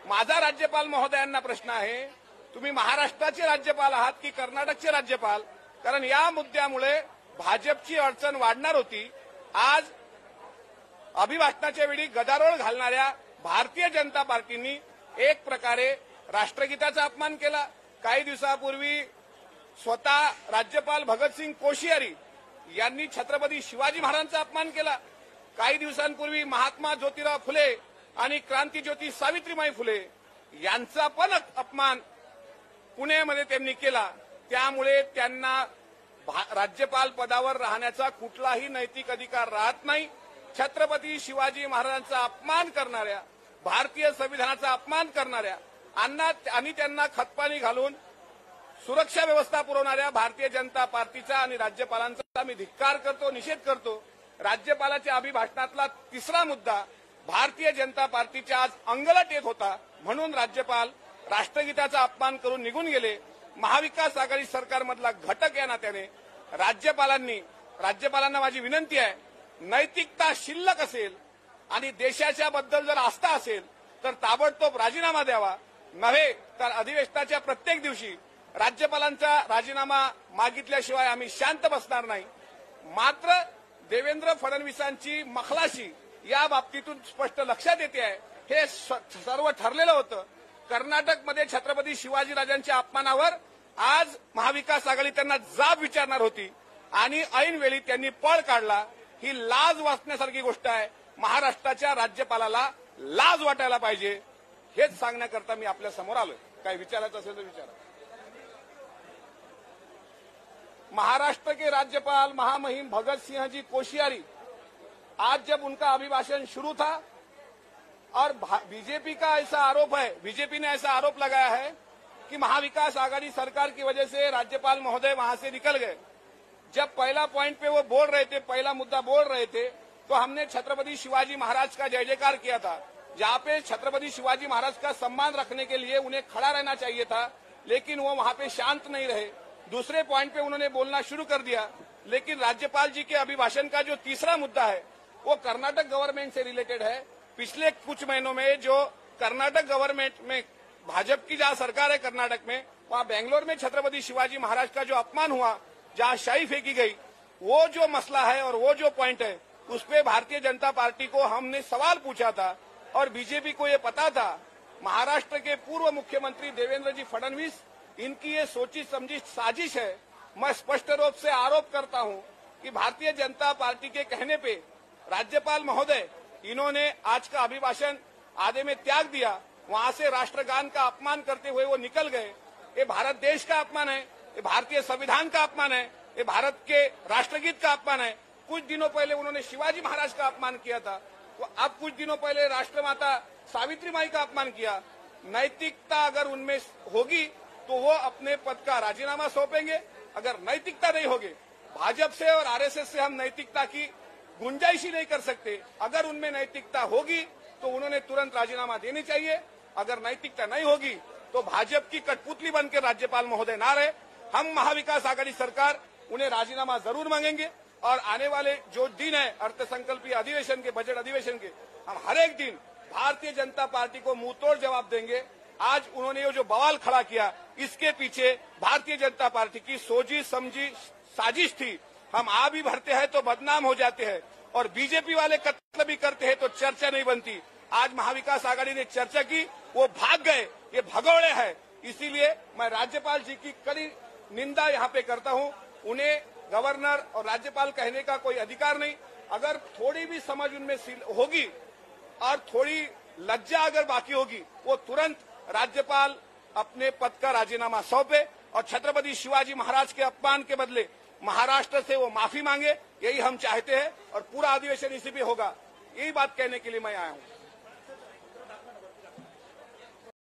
माझा राज्यपाल महोदयांना प्रश्न आहे, तुम्ही महाराष्ट्राचे राज्यपाल आहात की कर्नाटकचे राज्यपाल? कारण या मुद्द्यामुळे भाजपची अडचण वाढणार होती. आज अभिभाषणाच्या वेळी गदारोळ घालणाऱ्या भारतीय जनता पार्टींनी एक प्रकारे राष्ट्रगीताचा अपमान केला. काही दिवसापूर्वी स्वतः राज्यपाल भगतसिंग कोश्यारी यांनी छत्रपती शिवाजी महाराजांचा अपमान केला. काही दिवसांपूर्वी महात्मा ज्योतिराव फुले आणि क्रांतीज्योती सावित्रीबाई फुले यांचा पण अपमान पुण्यामध्ये त्यांनी केला. त्यामुळे त्यांना राज्यपाल पदावर राहण्याचा कुठलाही नैतिक अधिकार राहत नाही. छत्रपती शिवाजी महाराजांचा अपमान करणाऱ्या, भारतीय संविधानाचा अपमान करणाऱ्या आणि त्यांना खतपाणी घालून सुरक्षा व्यवस्था पुरवणाऱ्या भारतीय जनता पार्टीचा आणि राज्यपालांचा मी धिक्कार करतो, निषेध करतो. राज्यपालाच्या अभिभाषणातला तिसरा मुद्दा भारतीय जनता पार्टीच्या आज अंगलट येत होता, म्हणून राज्यपाल राष्ट्रगीताचा अपमान करून निघून गेले. महाविकास आघाडी सरकारमधला घटक या नात्याने राज्यपालांना माझी विनंती आहे, नैतिकता शिल्लक असेल आणि देशाच्या बद्दल जर आस्था असेल तर ताबडतोब राजीनामा द्यावा. नव्हे तर अधिवेशनाच्या प्रत्येक दिवशी राज्यपालांचा राजीनामा मागितल्याशिवाय आम्ही शांत बसणार नाही. मात्र देवेंद्र फडणवीसांची मखलाशी या बाबतीतून स्पष्ट लक्षात येते आहे. हे सर्व ठरलेलं होतं. कर्नाटकमध्ये छत्रपती शिवाजीराजांच्या अपमानावर आज महाविकास आघाडी त्यांना जाब विचारणार होती आणि ऐनवेळी त्यांनी पळ काढला. ही लाज वाचण्यासारखी गोष्ट आहे. महाराष्ट्राच्या राज्यपालाला लाज वाटायला पाहिजे. हेच सांगण्याकरता मी आपल्या समोर आलोय. काही विचारायचं असेल तर विचारा. महाराष्ट्र के राज्यपाल महामहिम भगत सिंह जी कोश्यारी, आज जब उनका अभिभाषण शुरू था और बीजेपी का ऐसा आरोप है, बीजेपी ने ऐसा आरोप लगाया है कि महाविकास आघाड़ी सरकार की वजह से राज्यपाल महोदय वहां से निकल गए. जब पहला पॉइंट पे वो बोल रहे थे, पहला मुद्दा बोल रहे थे, तो हमने छत्रपति शिवाजी महाराज का जय जयकार किया था. जहां पे छत्रपति शिवाजी महाराज का सम्मान रखने के लिए उन्हें खड़ा रहना चाहिए था, लेकिन वो वहां पे शांत नहीं रहे. दूसरे पॉइंट पे उन्होंने बोलना शुरू कर दिया. लेकिन राज्यपाल जी के अभिभाषण का जो तीसरा मुद्दा है वो कर्नाटक गवर्नमेंट से रिलेटेड है. पिछले कुछ महीनों में जो कर्नाटक गवर्नमेंट में भाजपा की जहां सरकार है कर्नाटक में, वहां बेंगलोर में छत्रपति शिवाजी महाराज का जो अपमान हुआ, जहां शाही फेंकी गई, वो जो मसला है और वो जो पॉइंट है, उस पर भारतीय जनता पार्टी को हमने सवाल पूछा था और बीजेपी को ये पता था. महाराष्ट्र के पूर्व मुख्यमंत्री देवेंद्र जी फडणवीस, इनकी ये सोची समझी साजिश है. मैं स्पष्ट रूप से आरोप करता हूं कि भारतीय जनता पार्टी के कहने पे राज्यपाल महोदय इन्होंने आज का अभिभाषण आधे में त्याग दिया. वहां से राष्ट्रगान का अपमान करते हुए वो निकल गए. ये भारत देश का अपमान है, ये भारतीय संविधान का अपमान है, ये भारत के राष्ट्रगीत का अपमान है. कुछ दिनों पहले उन्होंने शिवाजी महाराज का अपमान किया था, तो अब कुछ दिनों पहले राष्ट्रमाता सावित्रीबाई का अपमान किया. नैतिकता अगर उनमें होगी तो वो अपने पद का राजीनामा सौंपेंगे. अगर नैतिकता नहीं होगी, भाजपा से और आरएसएस से हम नैतिकता की गुंजाइश ही नहीं कर सकते. अगर उनमें नैतिकता होगी तो उन्होंने तुरंत राजीनामा देनी चाहिए. अगर नैतिकता नहीं होगी तो भाजपा की कठपुतली बनकर राज्यपाल महोदय ना रहे. हम महाविकास आघाड़ी सरकार उन्हें राजीनामा जरूर मांगेंगे और आने वाले जो दिन है अर्थसंकल्पीय अधिवेशन के, बजट अधिवेशन के, हम हर एक दिन भारतीय जनता पार्टी को मुंहतोड़ जवाब देंगे. आज उन्होंने ये जो बवाल खड़ा किया, इसके पीछे भारतीय जनता पार्टी की सोची समझी साजिश थी. हम आ भी भरते हैं तो बदनाम हो जाते हैं और बीजेपी वाले कत्ल भी करते हैं तो चर्चा नहीं बनती. आज महाविकास आघाड़ी ने चर्चा की, वो भाग गए, ये भगोड़े हैं. इसीलिए मैं राज्यपाल जी की कड़ी निंदा यहाँ पे करता हूँ. उन्हें गवर्नर और राज्यपाल कहने का कोई अधिकार नहीं. अगर थोड़ी भी समझ उनमें होगी और थोड़ी लज्जा अगर बाकी होगी, वो तुरंत राज्यपाल अपने पद का राजीनामा सौंपे और छत्रपति शिवाजी महाराज के अपमान के बदले महाराष्ट्र से वो माफी मांगे. यही हम चाहते हैं और पूरा अधिवेशन इसी पे होगा. यही बात कहने के लिए मैं आया हूँ.